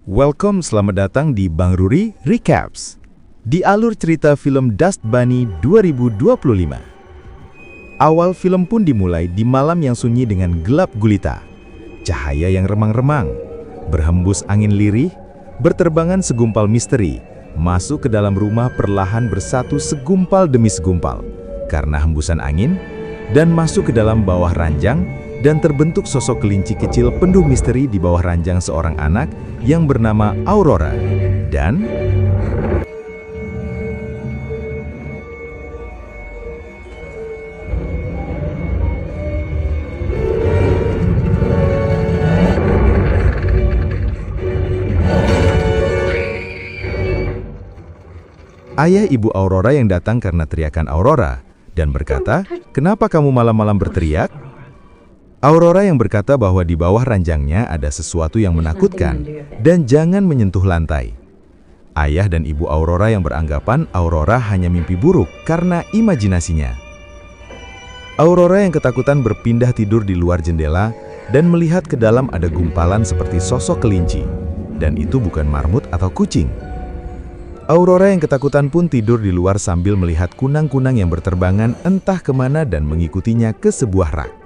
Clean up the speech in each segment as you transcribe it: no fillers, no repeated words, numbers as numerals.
Welcome, selamat datang di Bang Ruri Recaps. Di alur cerita film Dust Bunny 2025. Awal film pun dimulai di malam yang sunyi dengan gelap gulita. Cahaya yang remang-remang, berhembus angin lirih, berterbangan segumpal misteri, masuk ke dalam rumah perlahan bersatu segumpal demi segumpal, karena hembusan angin, dan masuk ke dalam bawah ranjang, dan terbentuk sosok kelinci kecil penuh misteri di bawah ranjang seorang anak yang bernama Aurora. Dan ayah ibu Aurora yang datang karena teriakan Aurora dan berkata, "Kenapa kamu malam-malam berteriak?" Aurora yang berkata bahwa di bawah ranjangnya ada sesuatu yang menakutkan dan jangan menyentuh lantai. Ayah dan ibu Aurora yang beranggapan Aurora hanya mimpi buruk karena imajinasinya. Aurora yang ketakutan berpindah tidur di luar jendela dan melihat ke dalam ada gumpalan seperti sosok kelinci, dan itu bukan marmut atau kucing. Aurora yang ketakutan pun tidur di luar sambil melihat kunang-kunang yang berterbangan entah kemana dan mengikutinya ke sebuah rak.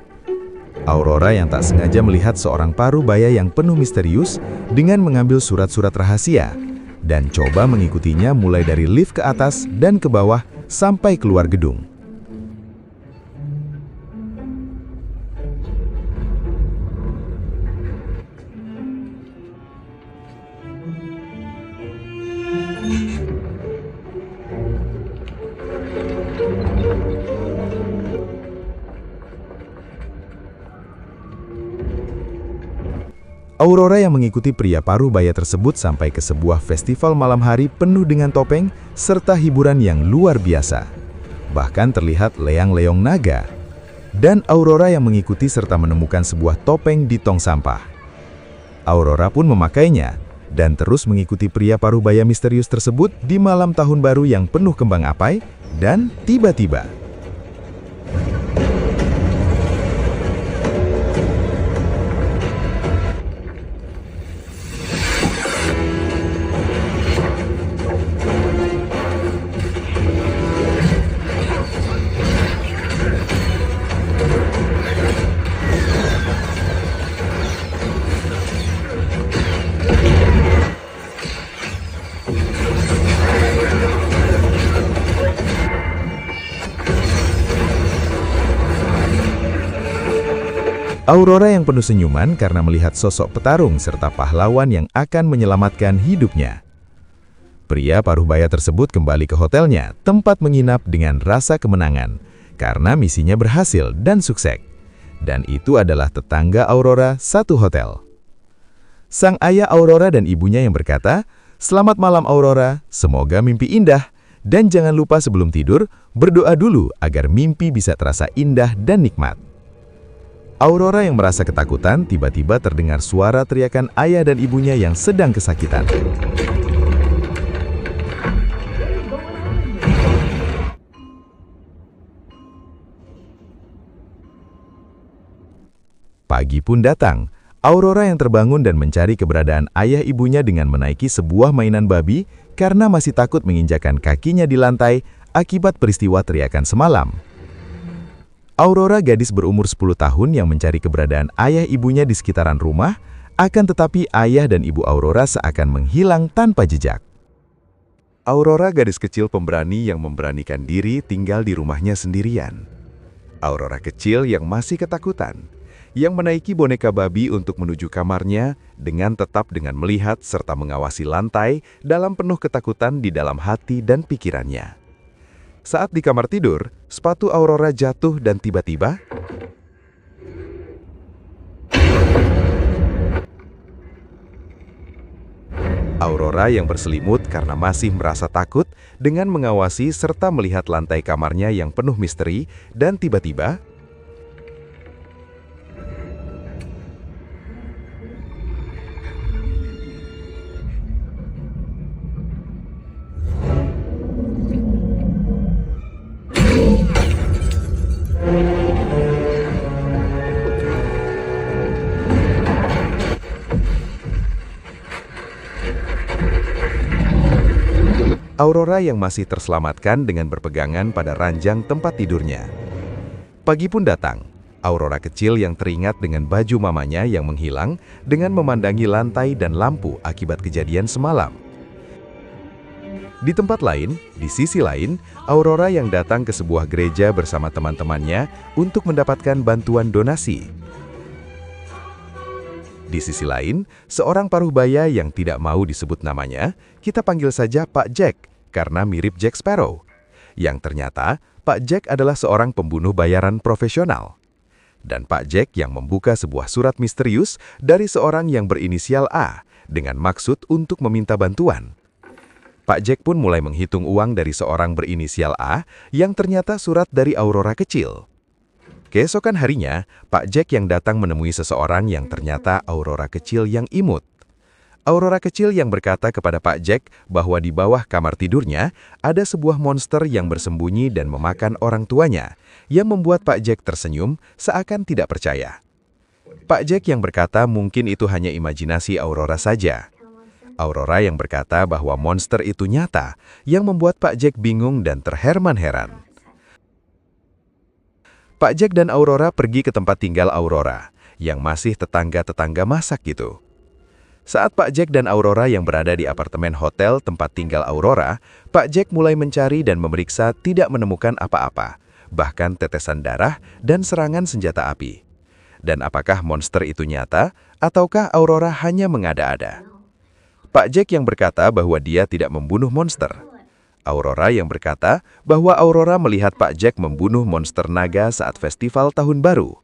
Aurora yang tak sengaja melihat seorang parubaya yang penuh misterius dengan mengambil surat-surat rahasia dan coba mengikutinya mulai dari lift ke atas dan ke bawah sampai keluar gedung. Aurora yang mengikuti pria parubaya tersebut sampai ke sebuah festival malam hari penuh dengan topeng serta hiburan yang luar biasa. Bahkan terlihat leang-leong naga. Dan Aurora yang mengikuti serta menemukan sebuah topeng di tong sampah. Aurora pun memakainya dan terus mengikuti pria parubaya misterius tersebut di malam tahun baru yang penuh kembang apai dan tiba-tiba Aurora yang penuh senyuman karena melihat sosok petarung serta pahlawan yang akan menyelamatkan hidupnya. Pria parubaya tersebut kembali ke hotelnya, tempat menginap dengan rasa kemenangan, karena misinya berhasil dan sukses. Dan itu adalah tetangga Aurora satu hotel. Sang ayah Aurora dan ibunya yang berkata, "Selamat malam Aurora, semoga mimpi indah. Dan jangan lupa sebelum tidur, berdoa dulu agar mimpi bisa terasa indah dan nikmat." Aurora yang merasa ketakutan, tiba-tiba terdengar suara teriakan ayah dan ibunya yang sedang kesakitan. Pagi pun datang. Aurora yang terbangun dan mencari keberadaan ayah ibunya dengan menaiki sebuah mainan babi karena masih takut menginjakan kakinya di lantai akibat peristiwa teriakan semalam. Aurora, gadis berumur 10 tahun yang mencari keberadaan ayah ibunya di sekitaran rumah, akan tetapi ayah dan ibu Aurora seakan menghilang tanpa jejak. Aurora, gadis kecil pemberani yang memberanikan diri tinggal di rumahnya sendirian. Aurora kecil yang masih ketakutan, yang menaiki boneka babi untuk menuju kamarnya dengan tetap dengan melihat serta mengawasi lantai dalam penuh ketakutan di dalam hati dan pikirannya. Saat di kamar tidur, sepatu Aurora jatuh dan tiba-tiba Aurora yang berselimut karena masih merasa takut dengan mengawasi serta melihat lantai kamarnya yang penuh misteri dan tiba-tiba Aurora yang masih terselamatkan dengan berpegangan pada ranjang tempat tidurnya. Pagi pun datang. Aurora kecil yang teringat dengan baju mamanya yang menghilang dengan memandangi lantai dan lampu akibat kejadian semalam. Di tempat lain, di sisi lain, Aurora yang datang ke sebuah gereja bersama teman-temannya untuk mendapatkan bantuan donasi. Di sisi lain, seorang paruhbaya yang tidak mau disebut namanya, kita panggil saja Pak Jack, karena mirip Jack Sparrow. Yang ternyata, Pak Jack adalah seorang pembunuh bayaran profesional. Dan Pak Jack yang membuka sebuah surat misterius dari seorang yang berinisial A, dengan maksud untuk meminta bantuan. Pak Jack pun mulai menghitung uang dari seorang berinisial A yang ternyata surat dari Aurora kecil. Keesokan harinya, Pak Jack yang datang menemui seseorang yang ternyata Aurora kecil yang imut. Aurora kecil yang berkata kepada Pak Jack bahwa di bawah kamar tidurnya ada sebuah monster yang bersembunyi dan memakan orang tuanya, yang membuat Pak Jack tersenyum seakan tidak percaya. Pak Jack yang berkata mungkin itu hanya imajinasi Aurora saja. Aurora yang berkata bahwa monster itu nyata, yang membuat Pak Jack bingung dan terheran-heran. Pak Jack dan Aurora pergi ke tempat tinggal Aurora, yang masih tetangga-tetangga masak gitu. Saat Pak Jack dan Aurora yang berada di apartemen hotel tempat tinggal Aurora, Pak Jack mulai mencari dan memeriksa tidak menemukan apa-apa, bahkan tetesan darah dan serangan senjata api. Dan apakah monster itu nyata, ataukah Aurora hanya mengada-ada? Pak Jack yang berkata bahwa dia tidak membunuh monster. Aurora yang berkata bahwa Aurora melihat Pak Jack membunuh monster naga saat festival Tahun Baru.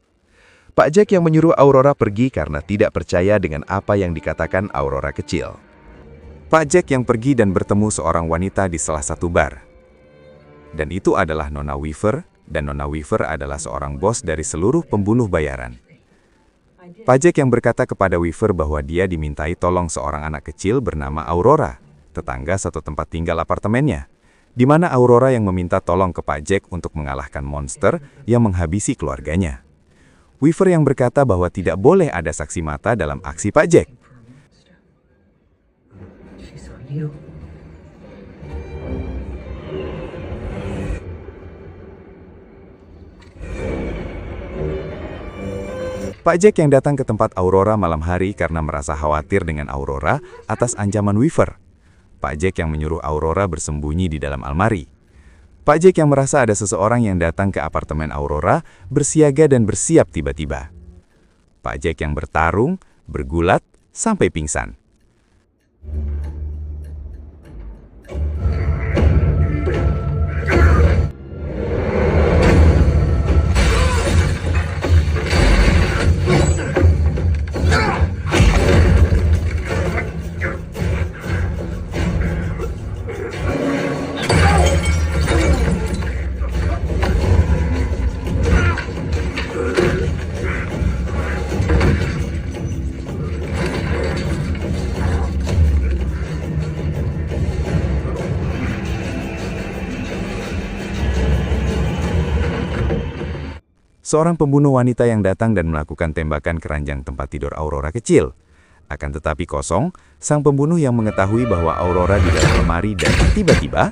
Pak Jack yang menyuruh Aurora pergi karena tidak percaya dengan apa yang dikatakan Aurora kecil. Pak Jack yang pergi dan bertemu seorang wanita di salah satu bar. Dan itu adalah Nona Weaver, dan Nona Weaver adalah seorang bos dari seluruh pembunuh bayaran. Pak Jack yang berkata kepada Weaver bahwa dia dimintai tolong seorang anak kecil bernama Aurora, tetangga satu tempat tinggal apartemennya, di mana Aurora yang meminta tolong ke Pak Jack untuk mengalahkan monster yang menghabisi keluarganya. Weaver yang berkata bahwa tidak boleh ada saksi mata dalam aksi Pak Jack. Pak Jack yang datang ke tempat Aurora malam hari karena merasa khawatir dengan Aurora atas ancaman Weaver. Pak Jack yang menyuruh Aurora bersembunyi di dalam almari. Pak Jack yang merasa ada seseorang yang datang ke apartemen Aurora, bersiaga dan bersiap tiba-tiba. Pak Jack yang bertarung, bergulat, sampai pingsan. Seorang pembunuh wanita yang datang dan melakukan tembakan ke ranjang tempat tidur Aurora kecil. Akan tetapi kosong, sang pembunuh yang mengetahui bahwa Aurora di dalam lemari dan tiba-tiba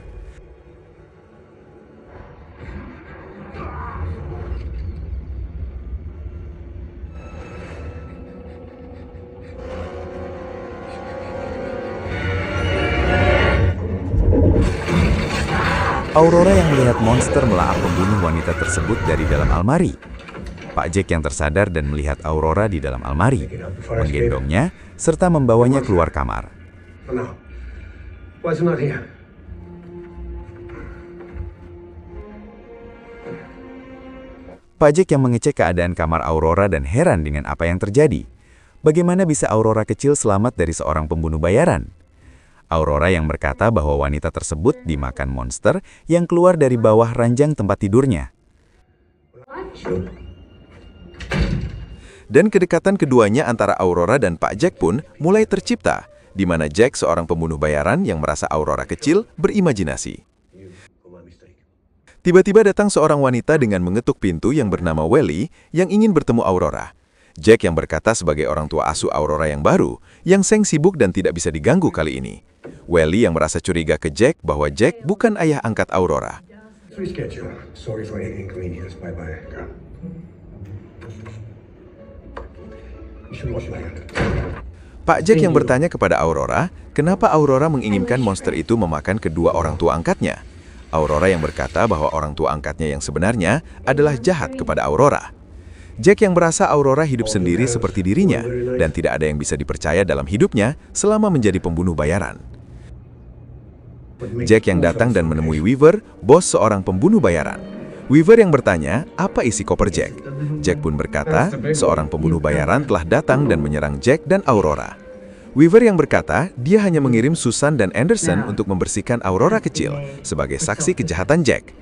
Aurora yang melihat monster melahap pembunuh wanita tersebut dari dalam almari. Pak Jack yang tersadar dan melihat Aurora di dalam almari, menggendongnya, serta membawanya keluar kamar. Pak Jack yang mengecek keadaan kamar Aurora dan heran dengan apa yang terjadi. Bagaimana bisa Aurora kecil selamat dari seorang pembunuh bayaran? Aurora yang berkata bahwa wanita tersebut dimakan monster yang keluar dari bawah ranjang tempat tidurnya. Dan kedekatan keduanya antara Aurora dan Pak Jack pun mulai tercipta, di mana Jack seorang pembunuh bayaran yang merasa Aurora kecil berimajinasi. Tiba-tiba datang seorang wanita dengan mengetuk pintu yang bernama Welly yang ingin bertemu Aurora. Jack yang berkata sebagai orang tua asuh Aurora yang baru, yang seng sibuk dan tidak bisa diganggu kali ini. Welly yang merasa curiga ke Jack bahwa Jack bukan ayah angkat Aurora. Reschedule. Sorry for any inconvenience. Bye-bye. You should wash your hand. Pak Jack yang bertanya kepada Aurora, kenapa Aurora menginginkan monster itu memakan kedua orang tua angkatnya. Aurora yang berkata bahwa orang tua angkatnya yang sebenarnya adalah jahat kepada Aurora. Jack yang merasa Aurora hidup sendiri seperti dirinya dan tidak ada yang bisa dipercaya dalam hidupnya selama menjadi pembunuh bayaran. Jack yang datang dan menemui Weaver, bos seorang pembunuh bayaran. Weaver yang bertanya, apa isi koper Jack? Jack pun berkata, seorang pembunuh bayaran telah datang dan menyerang Jack dan Aurora. Weaver yang berkata, dia hanya mengirim Susan dan Anderson untuk membersihkan Aurora kecil sebagai saksi kejahatan Jack.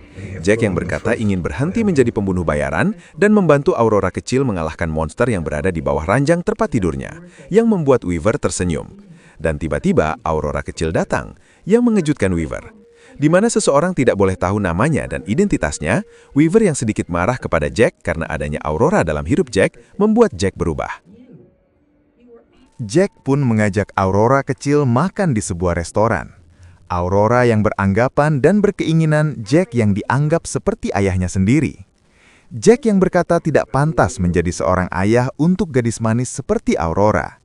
Jack yang berkata ingin berhenti menjadi pembunuh bayaran dan membantu Aurora kecil mengalahkan monster yang berada di bawah ranjang tempat tidurnya, yang membuat Weaver tersenyum. Dan tiba-tiba Aurora kecil datang, yang mengejutkan Weaver. Di mana seseorang tidak boleh tahu namanya dan identitasnya, Weaver yang sedikit marah kepada Jack karena adanya Aurora dalam hidup Jack, membuat Jack berubah. Jack pun mengajak Aurora kecil makan di sebuah restoran. Aurora yang beranggapan dan berkeinginan Jack yang dianggap seperti ayahnya sendiri. Jack yang berkata tidak pantas menjadi seorang ayah untuk gadis manis seperti Aurora.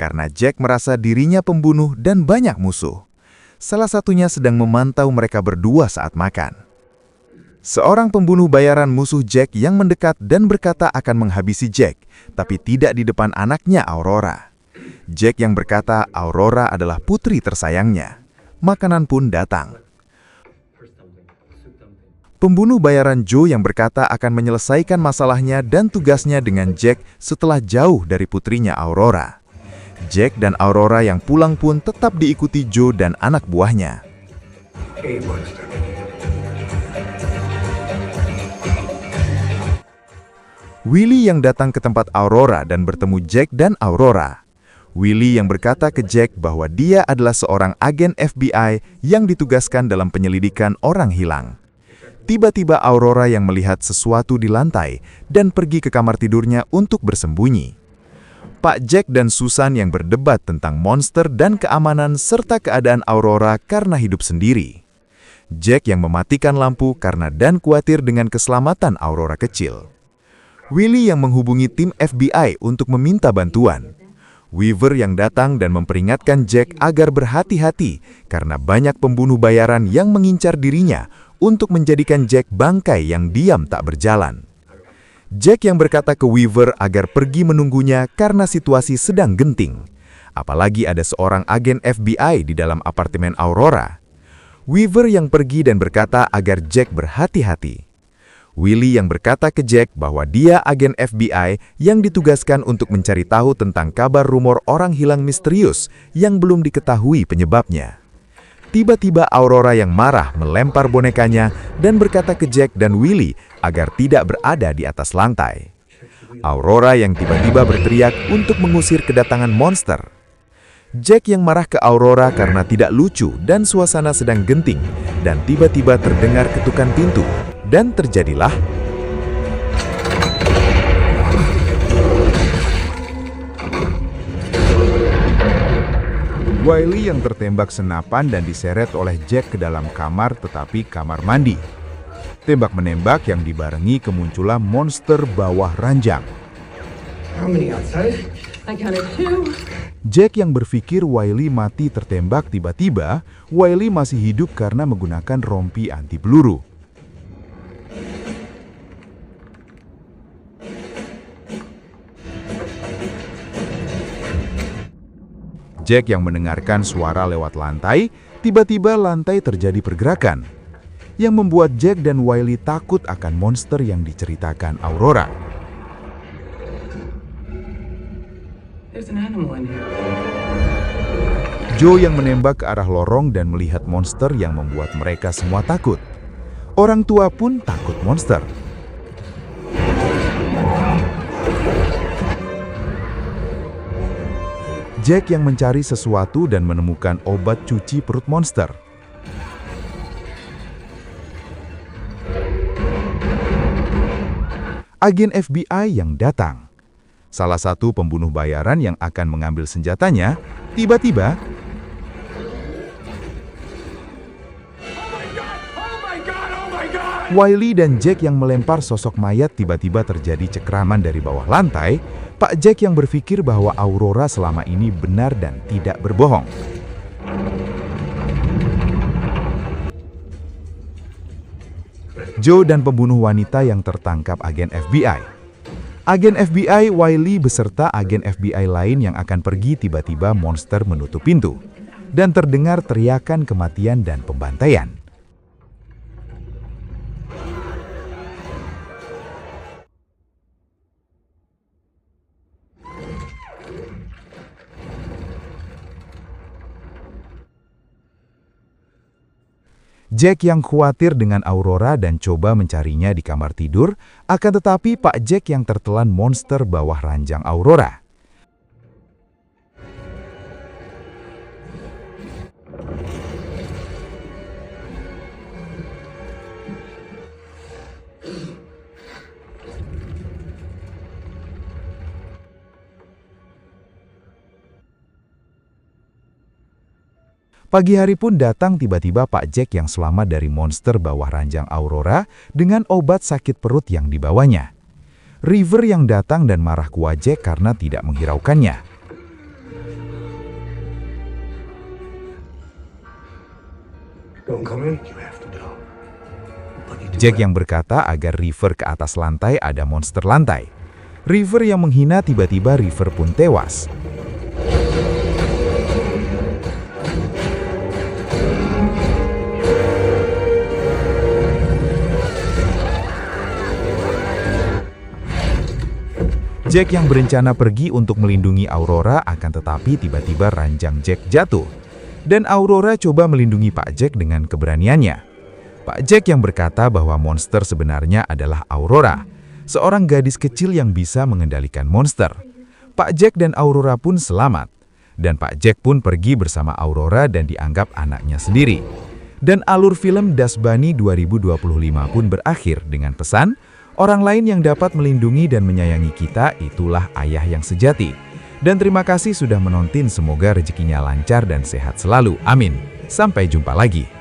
Karena Jack merasa dirinya pembunuh dan banyak musuh. Salah satunya sedang memantau mereka berdua saat makan. Seorang pembunuh bayaran musuh Jack yang mendekat dan berkata akan menghabisi Jack, tapi tidak di depan anaknya Aurora. Jack yang berkata Aurora adalah putri tersayangnya. Makanan pun datang. Pembunuh bayaran Joe yang berkata akan menyelesaikan masalahnya dan tugasnya dengan Jack setelah jauh dari putrinya Aurora. Jack dan Aurora yang pulang pun tetap diikuti Joe dan anak buahnya. Hey, monster. Willy yang datang ke tempat Aurora dan bertemu Jack dan Aurora. Willy yang berkata ke Jack bahwa dia adalah seorang agen FBI yang ditugaskan dalam penyelidikan orang hilang. Tiba-tiba Aurora yang melihat sesuatu di lantai dan pergi ke kamar tidurnya untuk bersembunyi. Pak Jack dan Susan yang berdebat tentang monster dan keamanan serta keadaan Aurora karena hidup sendiri. Jack yang mematikan lampu karena dan khawatir dengan keselamatan Aurora kecil. Willy yang menghubungi tim FBI untuk meminta bantuan. Weaver yang datang dan memperingatkan Jack agar berhati-hati karena banyak pembunuh bayaran yang mengincar dirinya untuk menjadikan Jack bangkai yang diam tak berjalan. Jack yang berkata ke Weaver agar pergi menunggunya karena situasi sedang genting. Apalagi ada seorang agen FBI di dalam apartemen Aurora. Weaver yang pergi dan berkata agar Jack berhati-hati. Willy yang berkata ke Jack bahwa dia agen FBI yang ditugaskan untuk mencari tahu tentang kabar rumor orang hilang misterius yang belum diketahui penyebabnya. Tiba-tiba Aurora yang marah melempar bonekanya dan berkata ke Jack dan Willy agar tidak berada di atas lantai. Aurora yang tiba-tiba berteriak untuk mengusir kedatangan monster. Jack yang marah ke Aurora karena tidak lucu dan suasana sedang genting dan tiba-tiba terdengar ketukan pintu. Dan terjadilah Wiley yang tertembak senapan dan diseret oleh Jack ke dalam kamar tetapi kamar mandi. Tembak-menembak yang dibarengi kemunculan monster bawah ranjang. How many outside? I counted 2. Jack yang berpikir Wiley mati tertembak tiba-tiba, Wiley masih hidup karena menggunakan rompi anti peluru. Jack yang mendengarkan suara lewat lantai, tiba-tiba lantai terjadi pergerakan, yang membuat Jack dan Wiley takut akan monster yang diceritakan Aurora. There's an animal in here. Joe yang menembak ke arah lorong dan melihat monster yang membuat mereka semua takut. Orang tua pun takut monster. Jack yang mencari sesuatu dan menemukan obat cuci perut monster. Agen FBI yang datang. Salah satu pembunuh bayaran yang akan mengambil senjatanya, tiba-tiba Wiley dan Jack yang melempar sosok mayat tiba-tiba terjadi cekraman dari bawah lantai. Pak Jack yang berpikir bahwa Aurora selama ini benar dan tidak berbohong. Joe dan pembunuh wanita yang tertangkap agen FBI. Agen FBI Wiley beserta agen FBI lain yang akan pergi, tiba-tiba monster menutup pintu. Dan terdengar teriakan kematian dan pembantaian. Jack yang khawatir dengan Aurora dan coba mencarinya di kamar tidur, akan tetapi Pak Jack yang tertelan monster bawah ranjang Aurora. Pagi hari pun datang, tiba-tiba Pak Jack yang selamat dari monster bawah ranjang Aurora dengan obat sakit perut yang dibawanya. River yang datang dan marah ke Jack karena tidak menghiraukannya. Don't come in. You have to go. Jack yang berkata agar River ke atas lantai, ada monster lantai. River yang menghina, tiba-tiba River pun tewas. Jack yang berencana pergi untuk melindungi Aurora, akan tetapi tiba-tiba ranjang Jack jatuh. Dan Aurora coba melindungi Pak Jack dengan keberaniannya. Pak Jack yang berkata bahwa monster sebenarnya adalah Aurora, seorang gadis kecil yang bisa mengendalikan monster. Pak Jack dan Aurora pun selamat. Dan Pak Jack pun pergi bersama Aurora dan dianggap anaknya sendiri. Dan alur film Das Bunny 2025 pun berakhir dengan pesan, orang lain yang dapat melindungi dan menyayangi kita, itulah ayah yang sejati. Dan terima kasih sudah menonton, semoga rezekinya lancar dan sehat selalu. Amin. Sampai jumpa lagi.